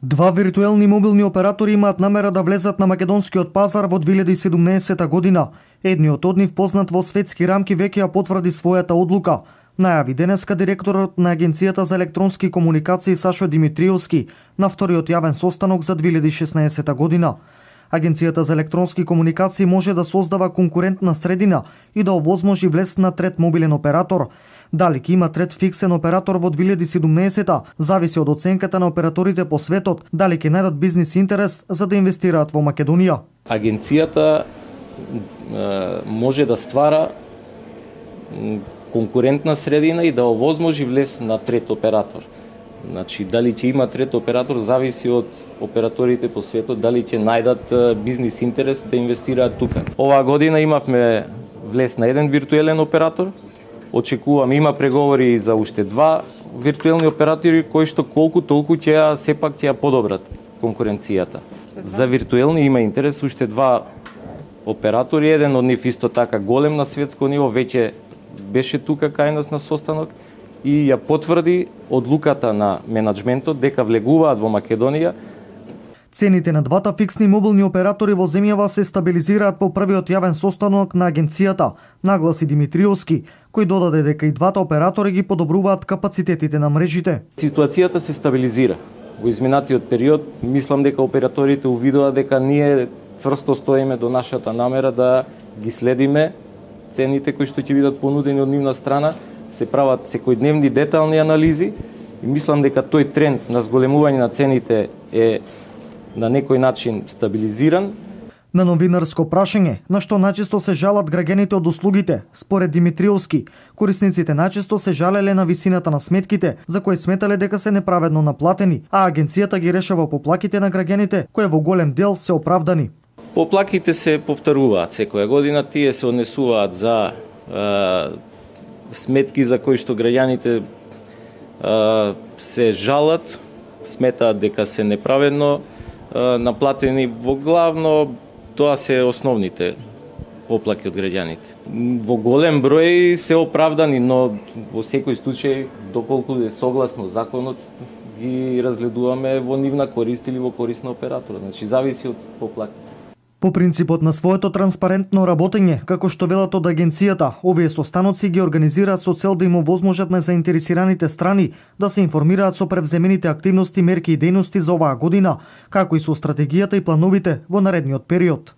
Два виртуелни мобилни оператори имаат намера да влезат на македонскиот пазар во 2017 година. Едниот од нив, познат во светски рамки, веќе ја потврди својата одлука. Најави денеска директорот на Агенцијата за електронски комуникации Сашо Димитриевски на вториот јавен состанок за 2016 година. Агенцијата за електронски комуникации може да создава конкурентна средина и да овозможи влез на трет мобилен оператор. Дали ќе има трет фиксен оператор во 2017 зависи од оценката на операторите по светот, дали ќе најдат бизнис интерес за да инвестираат во Македонија. Агенцијата може да ствара конкурентна средина и да овозможи влез на трет оператор. Значи, дали ќе има трет оператор зависи од операторите по светот, дали ќе најдат бизнис интерес да инвестираат тука. Оваа година имавме влез на еден виртуелен оператор. Очекувам, има преговори за уште два виртуелни оператори кои што колку толку ќе сепак ќе подобрат конкуренцијата. За виртуелни има интерес уште два оператори, еден од нив исто така голем на светско ниво, веќе беше тука кај нас на состанок и ја потврди одлуката на менаџментот дека влегуваат во Македонија. Цените на двата фиксни мобилни оператори во земјава се стабилизираат по првиот јавен состанок на агенцијата, нагласи Димитриевски, кој додаде дека и двата оператори ги подобруваат капацитетите на мрежите. Ситуацијата се стабилизира. Во изминатиот период, мислам дека операторите увидоа дека ние цврсто стоиме до нашата намера да ги следиме цените кои што ќе бидат понудени од нивна страна, се прават секојдневни детални анализи и мислам дека тој тренд на зголемување на цените е на некој начин стабилизиран. На новинарско прашање, на што најчесто се жалат граѓаните од услугите, според Димитриевски, корисниците најчесто се жалеле на висината на сметките, за кои сметале дека се неправедно наплатени, а агенцијата ги решава поплаките на граѓаните, кои во голем дел се оправдани. Поплаките се повторуваат секоја година, тие се однесуваат за сметки за кои што граѓаните се жалат, сметаат дека се неправедно наплатени. Во главно тоа се основните поплаки од граѓаните. Во голем број се оправдани, но во секој случај, доколку е согласно законот, ги разгледуваме во нивна корист или во корист на оператора. Значи, зависи од поплаките. По принципот на своето транспарентно работење, како што велат од агенцијата, овие состаноци ги организираат со цел да им овозможат на заинтересираните страни да се информираат со превземените активности, мерки и дејности за оваа година, како и со стратегијата и плановите во наредниот период.